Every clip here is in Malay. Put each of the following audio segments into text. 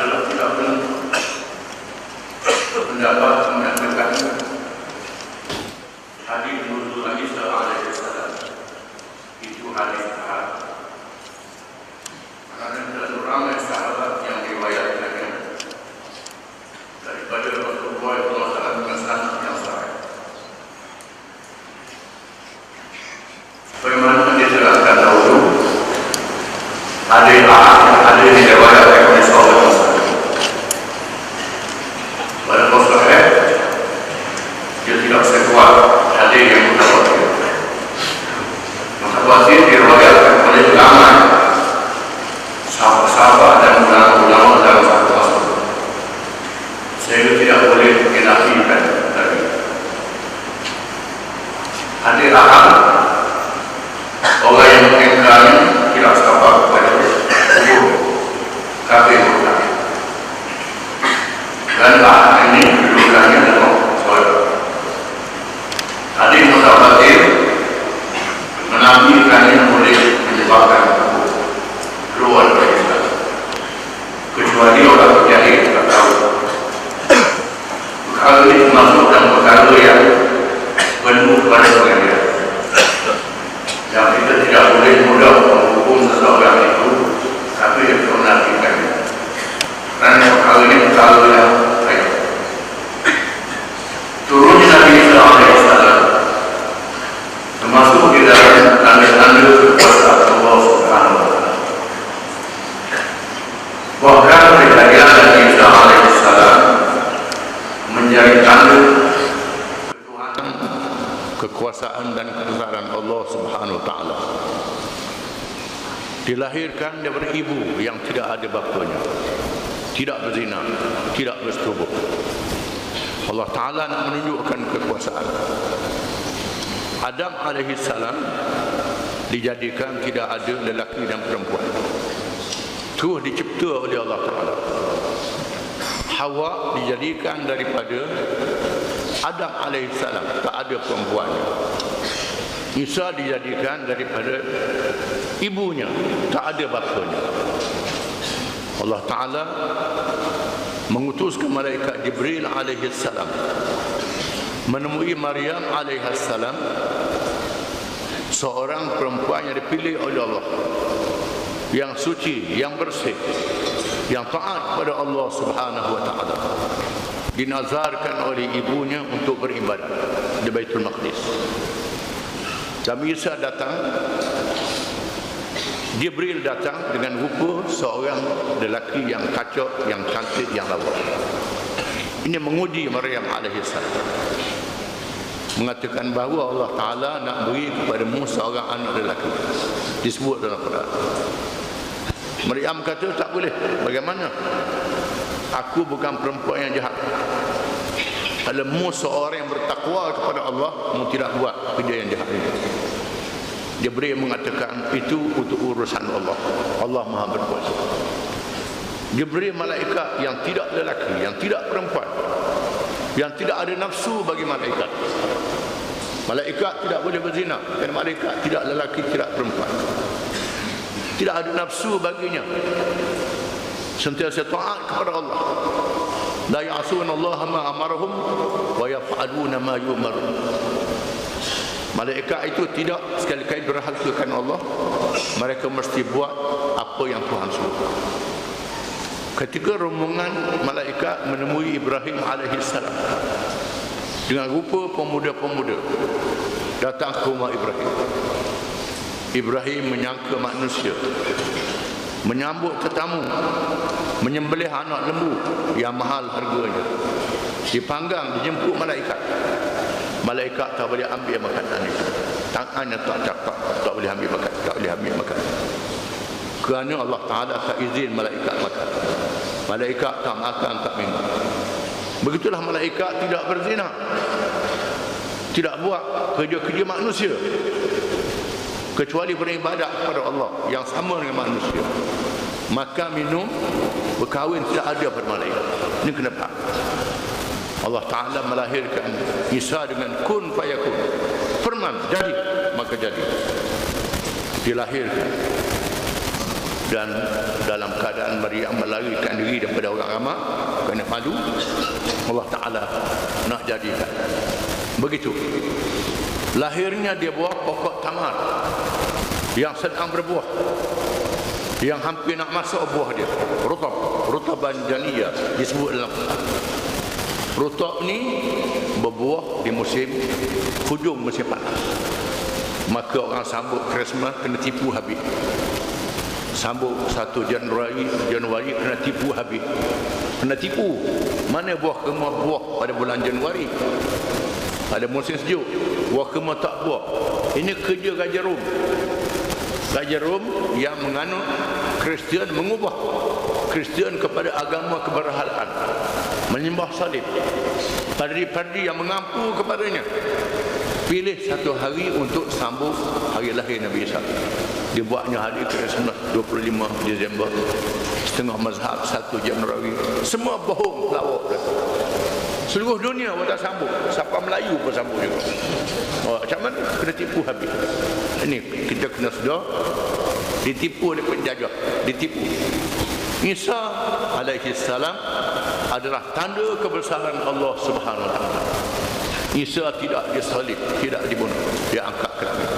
adalah tidak menentu. Pendapat menyatakan hadis nuzul Isa alaihissalam itu hadis ahad. Karena ada ramai sahabat yang riwayatkannya daripada Rasulullah SAW dengan sanad yang sahih. Bagaimana dijelaskan dahulu, hadis ahad ada di riwayatkan oleh sahabat Musa. Walaupun sahih, dia tidak sekuat hadis yang mutawatir. Mutawatir diriwayatkan oleh ulama, sahabat dan ulama-ulama dalam satu masuk. Sehingga tidak boleh dinafikan tadi. Hadis ahad, orang yang mengingkari tidak sabar kepada kafir murtad. Dan ahad ini kedudukannya adalah saudara. Hadis mutawatir menafikannya boleh menyebabkan keluar dari Islam, kecuali orang jahil tidak tahu. Perkara ini masuk dalam perkara yang penuh pada pengadilan. Yang kita tidak boleh mudah menghukum seseorang itu, tapi kita menafikannya. Kerana perkara ini perkara yang baik. Turunnya Nabi Isa alaihissalam termasuk di dalam tanda-tanda kekuasaan Allah Subhanahu wa Ta'ala. Bahkan kejadian Nabi Isa alaihissalam menjadi tanda ketuhanan, kekuasaan dan kebesaran Allah Subhanahu wa Ta'ala. Dilahirkan daripada ibu yang tidak ada bapanya, tidak berzina, tidak bersetubuh. Allah Ta'ala nak menunjukkan kekuasaan. Adam alaihissalam dijadikan tidak ada lelaki dan perempuan, terus dicipta oleh Allah Ta'ala. Hawa dijadikan daripada Adam alaihissalam, tak ada perempuannya. Isa dijadikan daripada ibunya, tak ada bapanya. Allah Ta'ala mengutuskan malaikat Jibril alaihissalam menemui Maryam alaihissalam, seorang perempuan yang dipilih oleh Allah, yang suci, yang bersih, yang taat kepada Allah Subhanahu wa Ta'ala, dinazarkan oleh ibunya untuk beribadat di Baitul Maqdis. Nabi Isa datang, Jibril datang dengan rupa seorang lelaki yang kacak, yang cantik, yang lawa. Ini menguji Maryam alaihissalam, mengatakan bahawa Allah Ta'ala nak beri kepadamu seorang anak lelaki. Disebut dalam Quran. Maryam kata, tak boleh. Bagaimana? Aku bukan perempuan yang jahat. Kalau mu seorang yang bertakwa kepada Allah, mu tidak buat kerja yang jahat ini. Jibril mengatakan itu untuk urusan Allah. Allah Maha berkuasa. Jibril malaikat yang tidak lelaki, yang tidak perempuan, yang tidak ada nafsu bagi malaikat. Malaikat tidak boleh berzina, dan malaikat tidak lelaki, tidak perempuan. Tidak ada nafsu baginya. Sentiasa taat kepada Allah. La ya'suna Allah ma amarahum wa yaf'aluna ma yu'marun. Malaikat itu tidak sekali-kali derhakakan Allah. Mereka mesti buat apa yang Tuhan suruh. Ketika rombongan malaikat menemui Ibrahim alaihissalam dengan rupa pemuda-pemuda datang ke rumah Ibrahim, Ibrahim menyangka manusia, menyambut tetamu, menyembelih anak lembu yang mahal harganya, dipanggang, dijemput malaikat. Malaikat tak boleh ambil makanan itu, tangannya tak cakap, tak boleh ambil makan, tak boleh ambil makan. Kerana Allah Ta'ala tak izin malaikat makan. Malaikat tak makan, tak minum. Begitulah malaikat tidak berzina, tidak buat kerja-kerja manusia, kecuali beribadat kepada Allah yang sama dengan manusia. Makan, minum, berkahwin tidak ada pada malaikat. Ini kenapa? Allah Ta'ala melahirkan Isa dengan kun fayakun, firman jadi maka jadi. Dilahirkan dan dalam keadaan Maryam melarikan diri daripada orang ramai kerana malu, Allah Ta'ala nak jadikan begitu. Lahirnya dia buah pokok tamar yang sedang berbuah, yang hampir nak masuk buah dia, rutaban janiyah disebut dalam rutab ni berbuah di musim hujung musim panas. Maka orang sambut Christmas kena tipu habis. Sambut 1 Januari kena tipu habis. Kena tipu. Mana buah kemah buah pada bulan Januari? Pada musim sejuk, buah kemah tak buah. Ini kerja Raja Rom. Raja Rom yang menganut Kristian, mengubah Kristian kepada agama keberhalaan, menyembah salib. Padri-padri yang mengampu kepadanya pilih satu hari untuk sambut hari lahir Nabi Isa. Dibuatnya hari Christmas 25 Disember, setengah mazhab 1 Januari. Semua bohong, lawak. Seluruh dunia kita sambut, siapa Melayu pun sambut juga. Macam mana? Kena tipu habis. Ini kita kena sedar, ditipu oleh penjajah, ditipu. Isa alaihi salam adalah tanda kebesaran Allah Subhanahu wa taala. Isa tidak disalib, tidak dibunuh, dia angkat ke langit.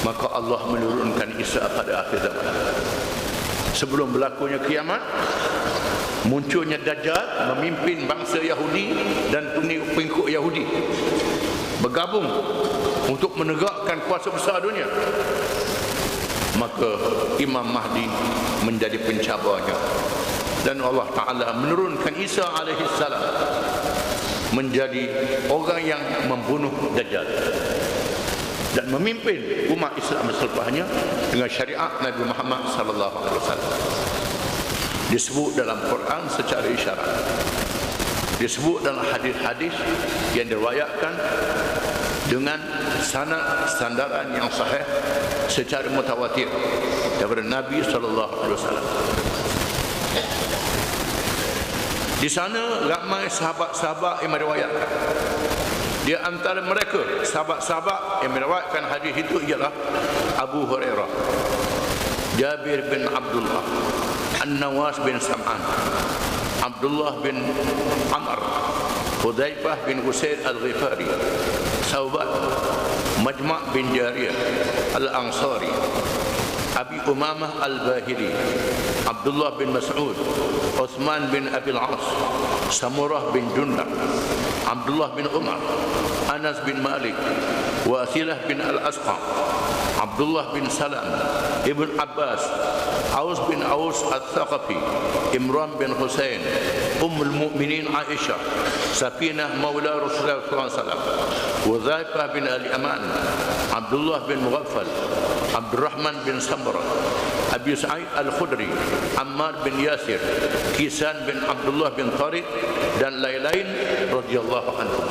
Maka Allah menurunkan Isa pada akhir zaman. Sebelum berlakunya kiamat, munculnya Dajjal memimpin bangsa Yahudi dan pengikut Yahudi bergabung untuk menegakkan kuasa besar dunia. Maka Imam Mahdi menjadi pencabarnya, dan Allah Ta'ala menurunkan Isa alaihi salam menjadi orang yang membunuh Dajjal dan memimpin umat Islam selepasnya dengan syariat Nabi Muhammad sallallahu alaihi wasallam. Disebut dalam Quran secara isyarat, disebut dalam hadis-hadis yang diriwayatkan dengan sandaran yang sahih secara mutawatir daripada Nabi sallallahu alaihi wasallam. Di sana ramai sahabat-sahabat yang meriwayatkan. Di antara mereka sahabat-sahabat yang meriwayatkan hadis itu ialah Abu Hurairah, Jabir bin Abdullah, An-Nawas bin Sam'an, Abdullah bin Amr, Hudzaifah bin Usaid Al-Ghifari, Sauban, Majma' bin Jariyah Al-Ansari, Abi Umamah Al-Bahili, Abdullah bin Mas'ud, Uthman bin Abil As, Samurah bin Jundab, Abdullah bin Umar, Anas bin Malik, Wasilah bin Al-Asqa, Abdullah bin Salam, Ibn Abbas, Aus bin Aus Al-Thaqafi, Imran bin Husain, Ummul Mu'minin Aisyah, Safinah Maula Rasulullah SAW, Hudzaifah bin Al-Yaman, Abdullah bin Mughaffal, Abdurrahman bin Samrah, Abi Sa'id Al-Khudri, Ammar bin Yasir, Kisan bin Abdullah bin Tariq, dan lain-lain radhiyallahu anhum.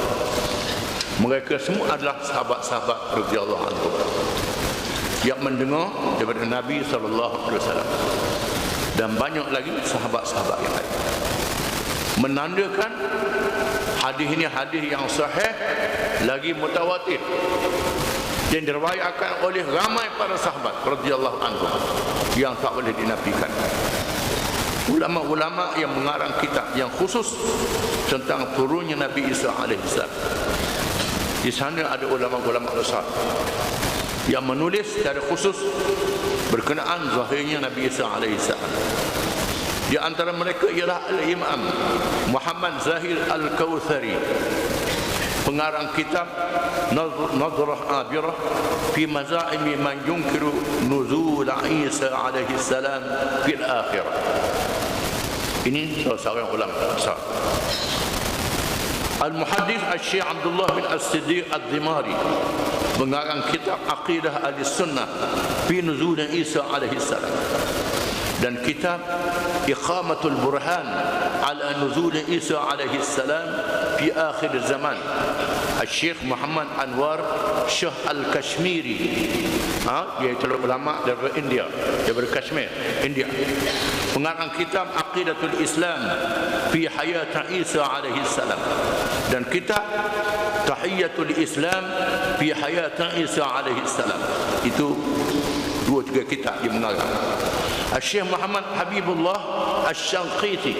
Mereka semua adalah sahabat-sahabat radhiyallahu anhum yang mendengar daripada Nabi SAW, dan banyak lagi sahabat-sahabat yang lain. Menandakan hadis ini hadis yang sahih lagi mutawatir yang diriwayatkan oleh ramai para sahabat radhiyallahu anhum yang tak boleh dinafikan. Ulama-ulama yang mengarang kitab yang khusus tentang turunnya Nabi Isa alaihissalam. Di sana ada ulama-ulama besar yang menulis secara khusus berkenaan zahirnya Nabi Isa alaihissalam. Di antara mereka ialah Al-Imam Muhammad Zahir Al-Kautsari, pengarang kitab Nadrah Abirah fi Maza'imi man yunkiru nuzul Isa alaihi salam fil akhirah. Ini seorang ulama besar. Al-Muhaddis Al-Syekh Abdullah bin As-Siddiq Ad-Dimari, mengarang kitab Aqidah Ahlussunnah fi nuzul Isa alaihi salam, dan kitab Iqamatul Burhan ala nuzul Isa alaihi salam fi akhir zaman, Al-Syekh Muhammad Anwar Shah Al-Kashmiri, iaitu ulama dari India, dari Kashmir, India, mengarang kitab Aqidatul Islam fi hayat Isa alaihi salam, dan kitab Tahiyatul Islam fi hayat Isa alaihi salam. Itu 2-3 kitab dia mengarang. Syekh Muhammad Habibullah Asy-Syanqiti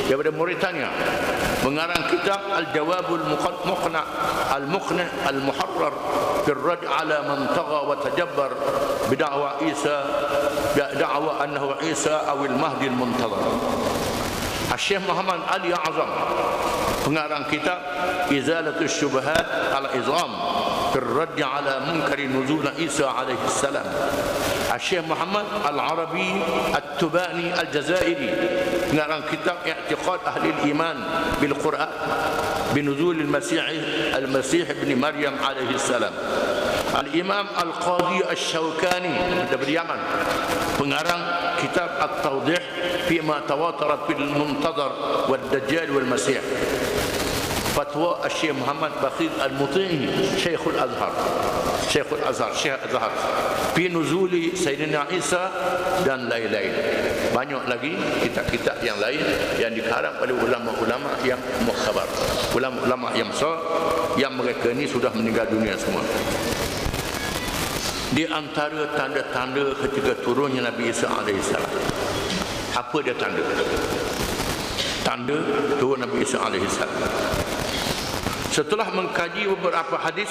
daripada Mauritania mengarang kitab Al-Jawabul Muqna' Al-Muqni' Al-Muharrar fi ar-rad' ala man tagha wa tajabbar bid'awa Isa da'wa annahu Isa aw al-Mahdi al-muntazar. Syekh Muhammad Ali Azam pengarang kitab Izalatul Syubhat al-Izam fi ar-rad' ala munkari nuzul Isa alaihi salam. Syekh Muhammad Al-Arabi At-Tubani Al-Jazairi mengarang kitab I'tiqad Ahli Al-Iman bil Quran binuzul Al-Masih ibn Maryam alaihi salam. Al-Imam Al-Qadhi Asy-Syawkani dari Yaman pengarang kitab At-Tawdih fi ma tawatarat bil Muntazar wad Dajjal wal Masih. Fatwa Syekh Muhammad Baqir Al-Muti'i Syekhul Azhar Syekh Azhar fi nuzuli Sayyidina Isa dan lain-lain. Banyak lagi kitab-kitab yang lain yang dikarang oleh ulama-ulama yang mukhabar, ulama-ulama yang besar yang mereka ni sudah meninggal dunia semua. Di antara tanda-tanda ketika turunnya Nabi Isa alaihissalam, apa dia tanda? Tanda turun Nabi Isa alaihissalam. Setelah mengkaji beberapa hadis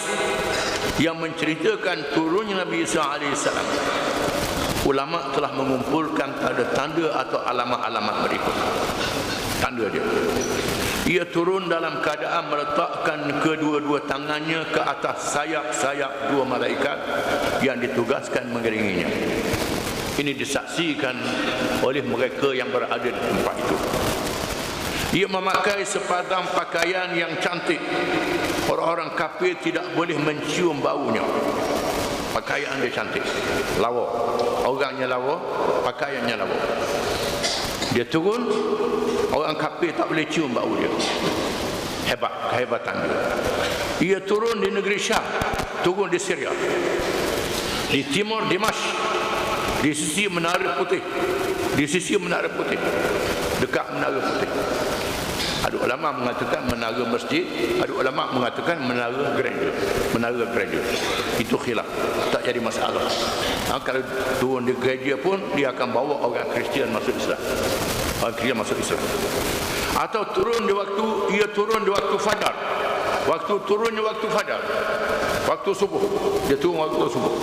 yang menceritakan turunnya Nabi Isa alaihissalam, ulama telah mengumpulkan tanda-tanda atau alamat-alamat berikut. Tanda dia, ia turun dalam keadaan meletakkan kedua-dua tangannya ke atas sayap-sayap dua malaikat yang ditugaskan mengiringinya. Ini disaksikan oleh mereka yang berada di tempat itu. Ia memakai sepasang pakaian yang cantik. Orang-orang kafir tidak boleh mencium baunya. Pakaian dia cantik, lawa. Orangnya lawa, pakaiannya lawa. Dia turun, orang kafir tak boleh cium bau dia. Hebat, kehebatan dia. Ia turun di negeri Syam, turun di Syria, di timur Dimashq, di sisi Menara Putih, dekat Menara Putih. Ada ulama mengatakan menara masjid, ada ulama mengatakan menara gereja. Itu khilaf, tak jadi masalah. Kalau turun di gereja pun dia akan bawa orang Kristian masuk Islam. Atau ia turun di waktu fajar. Waktu subuh. Dia turun waktu subuh.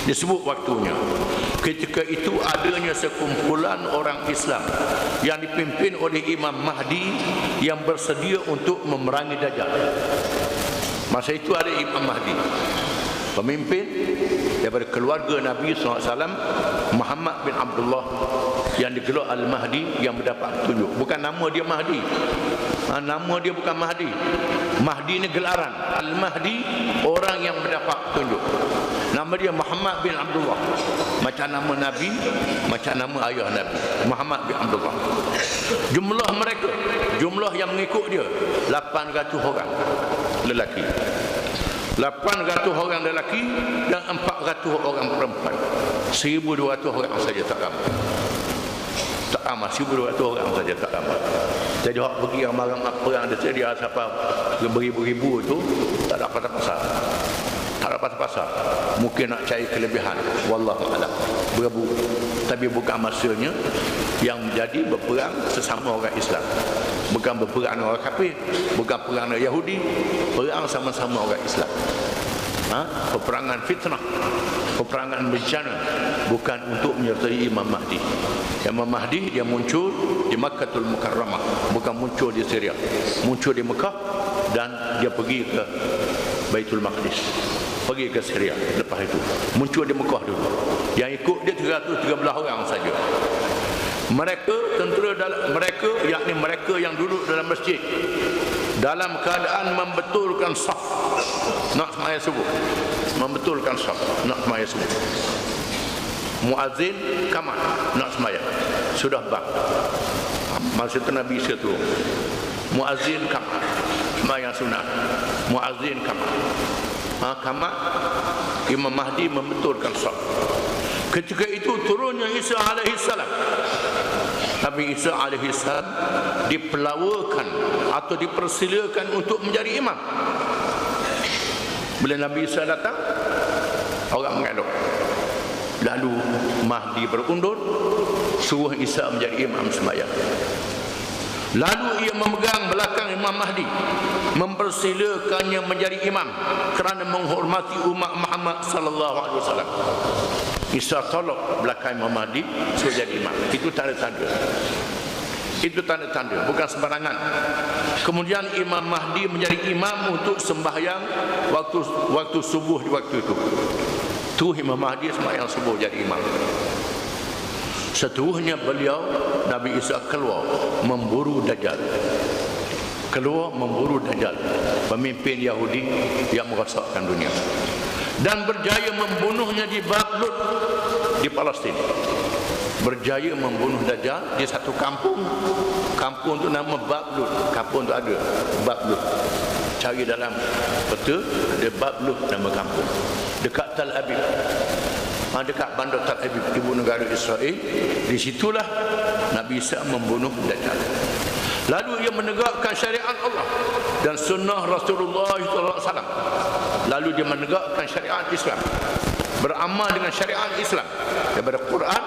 Disebut waktunya. Ketika itu adanya sekumpulan orang Islam yang dipimpin oleh Imam Mahdi yang bersedia untuk memerangi Dajjal. Masa itu ada Imam Mahdi, pemimpin daripada keluarga Nabi SAW, Muhammad bin Abdullah, yang digelar Al-Mahdi, yang mendapat petunjuk. Bukan nama dia Mahdi. Nama dia bukan Mahdi. Mahdi ni gelaran. Al-Mahdi orang yang mendapat petunjuk. Nama dia Muhammad bin Abdullah. Macam nama Nabi, macam nama ayah Nabi, Muhammad bin Abdullah. Jumlah yang mengikut dia 800 orang lelaki. 800 orang lelaki dan 400 orang perempuan. 1,200 orang saja tak ramai. 1,200 orang saja tak ramai. Jadi orang pergi yang marang perang dia siapa beribu-ribu itu tak dapat pasal. Mungkin nak cari kelebihan, wallahu a'lam, beribu. Tapi bukan masanya yang menjadi berperang sesama orang Islam. Bukan berperang dengan orang kafir, bukan perang dengan Yahudi, perang sama-sama orang Islam. Peperangan fitnah, peperangan bencana, bukan untuk menyertai Imam Mahdi. Imam Mahdi dia muncul di Makkahul Mukarramah, bukan muncul di Syria. Muncul di Mekah dan dia pergi ke Baitul Maqdis, pergi ke Syria. Lepas itu muncul di Mekah dulu. Yang ikut dia 313 orang saja. Mereka yakni mereka yang duduk dalam masjid dalam keadaan membetulkan saf nak sembahyang subuh, membetulkan saf nak sembahyang subuh. Muazzin kamar nak sembahyang, sudah bang. Masa itu Nabi Isa turun. Muazzin kamar sembahyang sunat, muazzin kamar. Kamar Imam Mahdi membetulkan saf. Ketika itu turunnya Isa alaihissalam. Nabi Isa alaihissalam dipelawakan atau dipersilakan untuk menjadi imam. Bila Nabi Isa datang, orang mengelak. Lalu Mahdi berundur, suruh Isa menjadi imam sembahyang. Lalu ia memegang belakang Imam Mahdi, mempersilakannya menjadi imam kerana menghormati umat Muhammad sallallahu alaihi wasallam. Isa tolak belakang Imam Mahdi suruh jadi imam. Itu tanda-tanda. Itu tanda-tanda, bukan sembarangan. Kemudian Imam Mahdi menjadi imam untuk sembahyang waktu subuh di waktu itu. Tu Imam Mahdi sembahyang subuh jadi imam. Seterusnya beliau Nabi Isa keluar memburu Dajjal. Keluar memburu Dajjal, pemimpin Yahudi yang merosakkan dunia, dan berjaya membunuhnya di Bablut di Palestin. Berjaya membunuh Dajjal di satu kampung itu nama Bablut. Kampung itu ada Bablut. Cari dalam peta, ada Bablut nama kampung, dekat Tel Aviv. Dekat bandar Tel Aviv, ibu negara Israel. Di situlah Nabi Isa membunuh Dajjal. Lalu ia menegakkan syariat Allah dan sunnah Rasulullah SAW. Lalu dia menegakkan syariat Islam, beramal dengan syariat Islam daripada Quran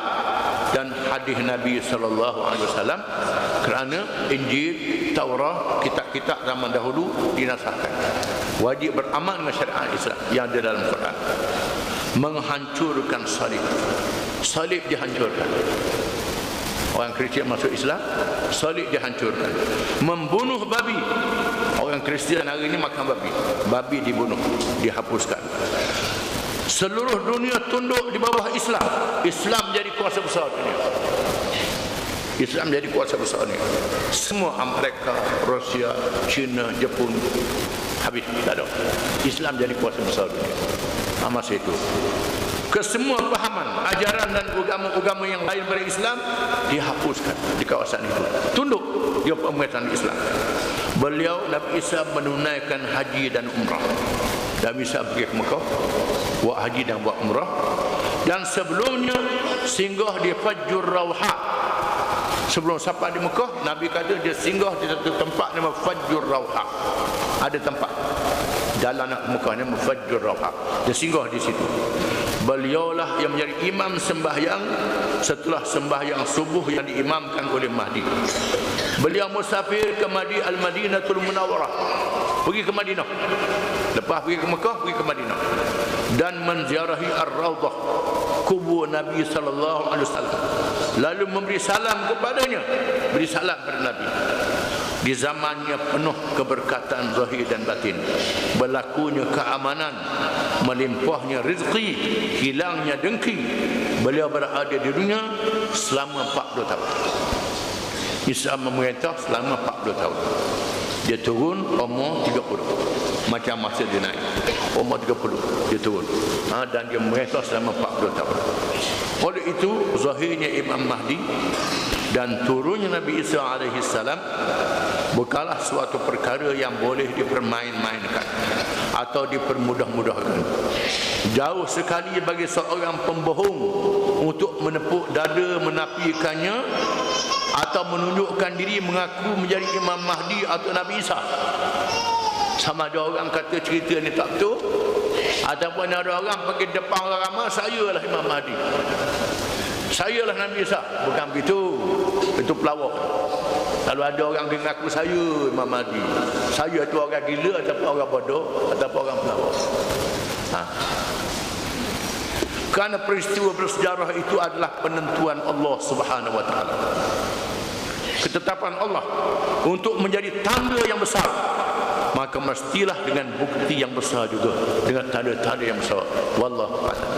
dan hadis Nabi SAW, kerana Injil, Taurat, kitab-kitab zaman dahulu dinasahkan. Wajib beramal dengan syariat Islam yang ada dalam Quran. Menghancurkan salib. Salib dihancurkan. Orang Kristian masuk Islam, salib dihancurkan. Membunuh babi. Orang Kristian hari ini makan babi. Babi dibunuh, dihapuskan. Seluruh dunia tunduk di bawah Islam. Islam jadi kuasa besar dunia. Islam jadi kuasa besar dunia. Semua Amerika, Rusia, China, Jepun habis, tak ada. Islam jadi kuasa besar dunia. Masa itu kesemua pahaman, ajaran dan agama-agama yang lain dari Islam dihapuskan di kawasan itu. Tunduk di pemerintahan Islam. Beliau Nabi Isa menunaikan haji dan umrah. Nabi Isa pergi ke Mekah, buat haji dan buat umrah. Dan sebelumnya singgah di Fajjur Rawha. Sebelum sampai di Mekah, Nabi kata dia singgah di satu tempat nama Fajjur Rawha. Ada tempat jalan nak Mekah nama Fajjur Rawha. Dia singgah di situ. Beliaulah yang menjadi imam sembahyang setelah sembahyang subuh yang diimamkan oleh Mahdi. Beliau musafir ke Al-Madinatul Munawwarah, pergi ke Madinah. Lepas pergi ke Mekah, pergi ke Madinah dan menziarahi Ar-Rawdah, kubur Nabi sallallahu alaihi wasallam. Lalu memberi salam kepadanya, beri salam kepada Nabi. Di zamannya penuh keberkatan zahir dan batin, berlakunya keamanan, melimpahnya rezeki, hilangnya dengki. Beliau berada di dunia selama 40 tahun. Isa memerintah selama 40 tahun. Dia turun umur 30. Macam masa dia naik, umur 30 dia turun. Dan dia memerintah selama 40 tahun. Oleh itu zahirnya Imam Mahdi dan turunnya Nabi Isa alaihi salam bukanlah suatu perkara yang boleh dipermain-mainkan atau dipermudah-mudahkan. Jauh sekali bagi seorang pembohong untuk menepuk dada menafikannya atau menunjukkan diri mengaku menjadi Imam Mahdi atau Nabi Isa. Sama ada orang kata cerita ni tak betul, ataupun ada orang pergi depan orang ramai, sayalah Imam Mahdi, sayalah Nabi Isa. Bukan begitu, itu pelawak. Kalau ada orang mengaku saya Imam Mahdi, saya itu orang gila ataupun orang bodoh ataupun orang pelawak. Kerana peristiwa bersejarah itu adalah penentuan Allah Subhanahu wa taala. Ketetapan Allah untuk menjadi tanda yang besar, maka mestilah dengan bukti yang besar juga, dengan tanda-tanda yang besar. Wallahu a'lam.